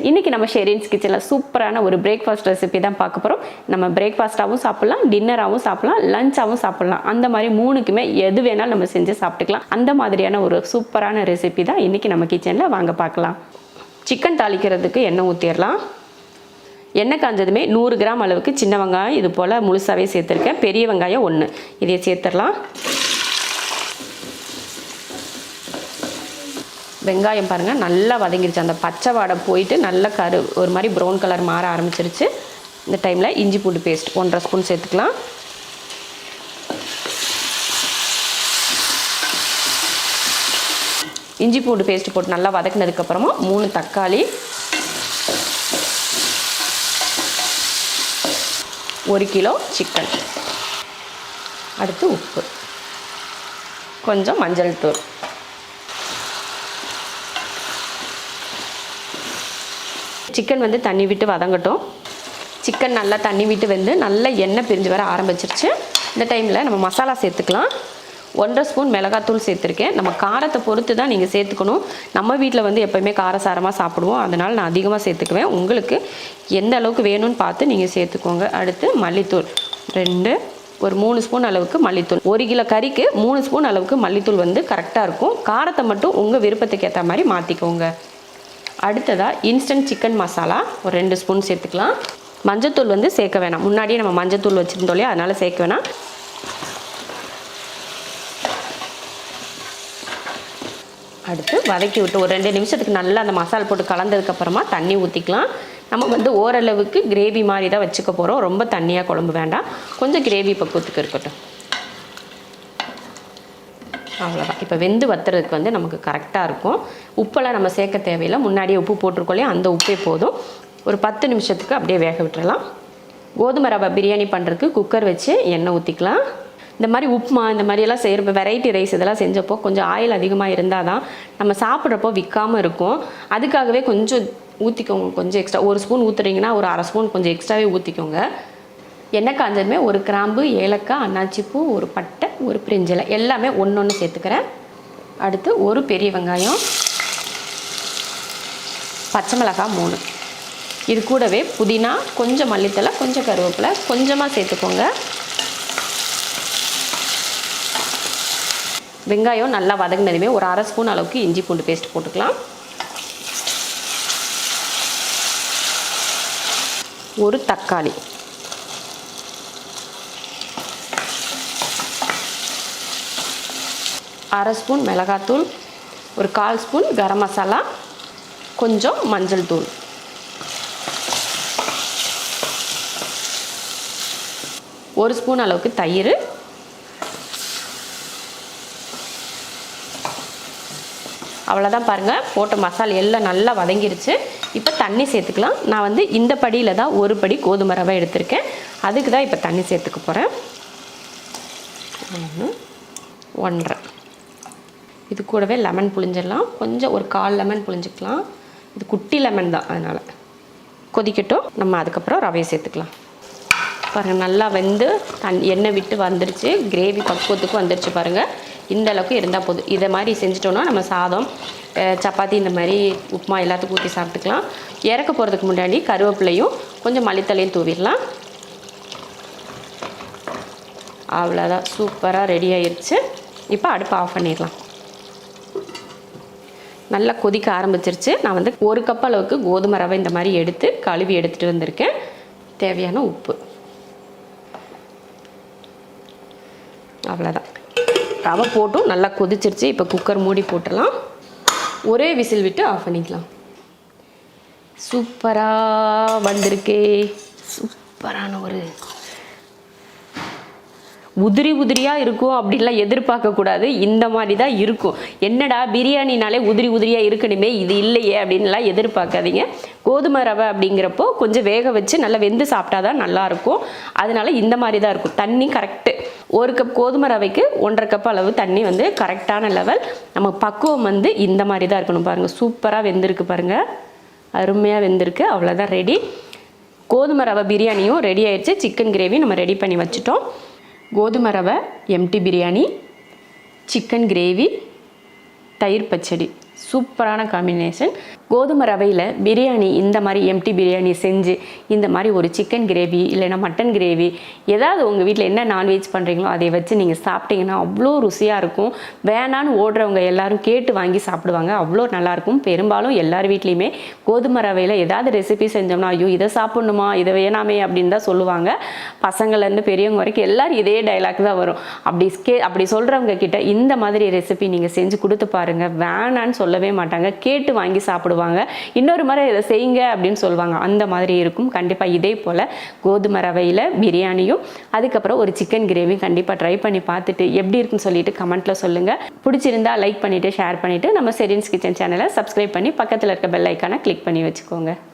இன்றைக்கி நம்ம ஷெரீன்ஸ் கிச்சனில் சூப்பரான ஒரு பிரேக்ஃபாஸ்ட் ரெசிபி தான் பார்க்க போகிறோம். நம்ம பிரேக்ஃபாஸ்ட்டாகவும் சாப்பிட்லாம், டின்னராகவும் சாப்பிட்லாம், லஞ்சாகவும் சாப்பிட்லாம். அந்த மாதிரி மூணுக்குமே எது வேணாலும் நம்ம செஞ்சு சாப்பிட்டுக்கலாம். அந்த மாதிரியான ஒரு சூப்பரான ரெசிபி தான் இன்றைக்கி நம்ம கிச்சனில் வாங்க பார்க்கலாம். சிக்கன் தாளிக்கிறதுக்கு எண்ணெய் ஊற்றிடலாம். எண்ணெய் காஞ்சதுமே 100 கிராம் அளவுக்கு சின்ன வெங்காயம் இது போல் முழுசாகவே சேர்த்துருக்கேன். பெரிய வெங்காயம் 1 இதை சேர்த்துடலாம். வெங்காயம் பாருங்கள் நல்லா வதங்கிருச்சு. அந்த பச்சை வாடை போயிட்டு நல்ல ஒரு மாதிரி ப்ரௌன் கலர் மாற ஆரம்பிச்சிருச்சு. இந்த டைமில் இஞ்சி பூண்டு பேஸ்ட் 1.5 ஸ்பூன் சேர்த்துக்கலாம். இஞ்சி பூண்டு பேஸ்ட் போட்டு நல்லா வதக்கினதுக்கப்புறமா 3 தக்காளி, 1 கிலோ சிக்கன், அடுத்து உப்பு, கொஞ்சம் மஞ்சள் தூள், சிக்கன் வந்து தண்ணி விட்டு வதங்கட்டும். சிக்கன் நல்லா தண்ணி விட்டு வந்து நல்லா எண்ணெய் பிரிஞ்சு வர ஆரம்பிச்சிருச்சு. இந்த டைமில் நம்ம மசாலா சேர்த்துக்கலாம். 1.5 ஸ்பூன் மிளகாத்தூள் சேர்த்துருக்கேன். நம்ம காரத்தை பொறுத்து தான் நீங்கள் சேர்த்துக்கணும். நம்ம வீட்டில் வந்து எப்போயுமே காரசாரமாக சாப்பிடுவோம், அதனால் நான் அதிகமாக சேர்த்துக்குவேன். உங்களுக்கு எந்த அளவுக்கு வேணும்னு பார்த்து நீங்கள் சேர்த்துக்கோங்க. அடுத்து மல்லித்தூள் 2, ஒரு 3 ஸ்பூன் அளவுக்கு மல்லித்தூள். 1 கிலோ கறிக்கு 3 ஸ்பூன் அளவுக்கு மல்லித்தூள் வந்து கரெக்டாக இருக்கும். காரத்தை மட்டும் உங்கள் விருப்பத்துக்கு ஏற்ற மாதிரி மாற்றிக்கோங்க. அடுத்ததாக இன்ஸ்டன்ட் சிக்கன் மசாலா ஒரு 2 ஸ்பூன் சேர்த்துக்கலாம். மஞ்சத்தூள் வந்து சேர்க்க வேணாம், முன்னாடியே நம்ம மஞ்சத்தூள் வச்சுருந்தோம் இல்லையா, அதனால் சேர்க்க வேணாம். அடுத்து வதக்கி விட்டு ஒரு 2 நிமிஷத்துக்கு நல்லா அந்த மசாலா போட்டு கலந்ததுக்கப்புறமா தண்ணி ஊற்றிக்கலாம். நம்ம வந்து ஓரளவுக்கு கிரேவி மாதிரி தான் வச்சுக்க போகிறோம். ரொம்ப தண்ணியாக குழம்பு வேண்டாம், கொஞ்சம் கிரேவி பக்குவத்துக்கு இருக்கட்டும். அவ்வளோதான். இப்போ வெந்து வத்துறதுக்கு வந்து நமக்கு கரெக்டாக இருக்கும். உப்பெல்லாம் நம்ம சேர்க்க தேவையில்லை, முன்னாடியே உப்பு போட்டிருக்கோம் இல்லையா, அந்த உப்பே போதும். ஒரு 10 நிமிஷத்துக்கு அப்படியே வேக விட்டுறலாம். கோதுமை ரவை பிரியாணி பண்ணுறதுக்கு குக்கர் வச்சு எண்ணெய் ஊற்றிக்கலாம். இந்த மாதிரி உப்புமா இந்த மாதிரியெல்லாம் செய்கிறப்ப வெரைட்டி ரைஸ் இதெல்லாம் செஞ்சப்போ கொஞ்சம் ஆயில் அதிகமாக இருந்தால் தான் நம்ம சாப்பிட்றப்போ விற்காமல் இருக்கும். அதுக்காகவே கொஞ்சம் ஊற்றிக்கோங்க, கொஞ்சம் எக்ஸ்ட்ரா. 1 ஸ்பூன் ஊற்றுறீங்கன்னா ஒரு 1/2 ஸ்பூன் கொஞ்சம் எக்ஸ்ட்ராவே ஊற்றிக்கோங்க. எண்ணெய் காஞ்சதுமே ஒரு கிராம்பு, ஏலக்காய், அன்னாச்சிப்பூ, ஒரு பட்டை, ஒரு பிரிஞ்சிலை எல்லாமே ஒன்று சேர்த்துக்கிறேன். அடுத்து ஒரு பெரிய வெங்காயம், பச்சை மிளகாய் 3, இது கூடவே புதினா, கொஞ்சம் மல்லித்தலை, கொஞ்சம் கருவேப்பிலை கொஞ்சமாக சேர்த்துக்கோங்க. வெங்காயம் நல்லா வதங்கினதுமே ஒரு 1/2 ஸ்பூன் அளவுக்கு இஞ்சி பூண்டு பேஸ்ட் போட்டுக்கலாம். ஒரு தக்காளி, அரை ஸ்பூன் மிளகாத்தூள், ஒரு 1/4 ஸ்பூன் கரம் மசாலா, கொஞ்சம் மஞ்சள் தூள், ஒரு ஸ்பூன் அளவுக்கு தயிர், அவ்வளோதான். பாருங்கள், போட்ட மசாலா எல்லாம் நல்லா வதங்கிருச்சு. இப்போ தண்ணி சேர்த்துக்கலாம். நான் வந்து இந்த படியில் தான் 1 படி கோதுமை ரவை எடுத்திருக்கேன், அதுக்கு தான் இப்போ தண்ணி சேர்த்துக்க போகிறேன். 1, 1.5. இது கூடவே லெமன் புளிஞ்சிடலாம். கொஞ்சம் ஒரு 1/4 லெமன் புளிஞ்சிக்கலாம். இது குட்டி லெமன் தான், அதனால் கொதிக்கட்டும். நம்ம அதுக்கப்புறம் ரவையை சேர்த்துக்கலாம். பாருங்கள், நல்லா வெந்து எண்ணெய் விட்டு வந்துருச்சு. கிரேவி பக்குவத்துக்கு வந்துருச்சு பாருங்கள். இந்த அளவுக்கு இருந்தால் போதும். இதை மாதிரி செஞ்சிட்டோன்னா நம்ம சாதம், சப்பாத்தி, இந்த மாதிரி உப்புமா எல்லாத்துக்கும் ஊற்றி சாப்பிட்டுக்கலாம். இறக்க போகிறதுக்கு முன்னாடி கருவேப்பிலையும் கொஞ்சம் மல்லித்தலையும் தூவிடலாம். அவ்வளோதான், சூப்பராக ரெடி ஆயிடுச்சு. இப்போ அடுப்பு ஆஃப் பண்ணிடலாம். நல்லா கொதிக்க ஆரம்பிச்சிருச்சு. நான் வந்து 1 கப் அளவுக்கு கோதுமை ரவை இந்த மாதிரி எடுத்து கழுவி எடுத்துகிட்டு வந்திருக்கேன். தேவையான உப்பு, அவ்வளோதான். ரவை போட்டும் நல்லா கொதிச்சிருச்சு. இப்போ குக்கர் மூடி போட்டுடலாம். ஒரே விசில் விட்டு ஆஃப் பண்ணிக்கலாம். சூப்பராக வந்திருக்கே. சூப்பரான ஒரு உதிரியாக இருக்கும் அப்படின்லாம் எதிர்பார்க்கக்கூடாது. இந்த மாதிரி தான் இருக்கும். என்னடா பிரியாணினாலே உதிரியாக இருக்கணுமே, இது இல்லையே அப்படின்லாம் எதிர்பார்க்காதீங்க. கோதுமை ரவை அப்படிங்கிறப்போ கொஞ்சம் வேக வச்சு நல்லா வெந்து சாப்பிட்டா தான் நல்லாயிருக்கும். அதனால இந்த மாதிரி தான் இருக்கும். தண்ணி கரெக்டு. 1 கப் கோதுமை ரவைக்கு 1.5 கப் அளவு தண்ணி வந்து கரெக்டான லெவல். நம்ம பக்குவம் வந்து இந்த மாதிரி தான் இருக்கணும். பாருங்கள், சூப்பராக வெந்திருக்கு பாருங்கள், அருமையாக வெந்திருக்கு. அவ்வளோதான், ரெடி. கோதுமை ரவை பிரியாணியும் ரெடி ஆயிடுச்சு. சிக்கன் கிரேவி நம்ம ரெடி பண்ணி வச்சுட்டோம். கோதுமை ரவை எம்டி பிரியாணி, சிக்கன் கிரேவி, தயிர் பச்சடி சூப்பரான காம்பினேஷன். கோதுமை ரவையில் பிரியாணி இந்த மாதிரி எம்டி பிரியாணி செஞ்சு இந்த மாதிரி ஒரு சிக்கன் கிரேவி இல்லைன்னா மட்டன் கிரேவி ஏதாவது உங்கள் வீட்டில் என்ன நான்வெஜ் பண்ணுறீங்களோ அதை வச்சு நீங்கள் சாப்பிட்டீங்கன்னா அவ்வளோ ருசியாக இருக்கும். வேணான்னு ஓடுறவங்க எல்லாரும் கேட்டு வாங்கி சாப்பிடுவாங்க. அவ்வளோ நல்லாயிருக்கும். பெரும்பாலும் எல்லார் வீட்லேயுமே கோதுமை ரவையில் ஏதாவது ரெசிபி செஞ்சோம்னா ஐயோ இதை சாப்பிட்ணுமா இதை வேணாமே அப்படின்னு தான் சொல்லுவாங்க. பசங்கள்லேருந்து பெரியவங்க வரைக்கும் எல்லோரும் இதே டைலாக் தான் வரும். அப்படி சொல்கிறவங்க கிட்ட இந்த மாதிரி ரெசிபி நீங்கள் செஞ்சு கொடுத்து பாருங்கள். வேணான்னு சொல்லவே மாட்டாங்க. கேட்டு வாங்கி சாப்பிடுவாங்க. இன்னொரு முறை இதை செய்யுங்க அப்படின்னு சொல்லுவாங்க. அந்த மாதிரி இருக்கும். கண்டிப்பாக இதே போல் கோதுமை ரவையில் பிரியாணியும் அதுக்கப்புறம் ஒரு சிக்கன் கிரேவியும் கண்டிப்பாக ட்ரை பண்ணி பார்த்துட்டு எப்படி இருக்குன்னு சொல்லிட்டு கமெண்ட்டில் சொல்லுங்கள். பிடிச்சிருந்தா லைக் பண்ணிவிட்டு ஷேர் பண்ணிவிட்டு நம்ம செரின்ஸ் கிச்சன் சேனலை சப்ஸ்கிரைப் பண்ணி பக்கத்தில் இருக்க பெல் ஐக்கானை கிளிக் பண்ணி வச்சுக்கோங்க.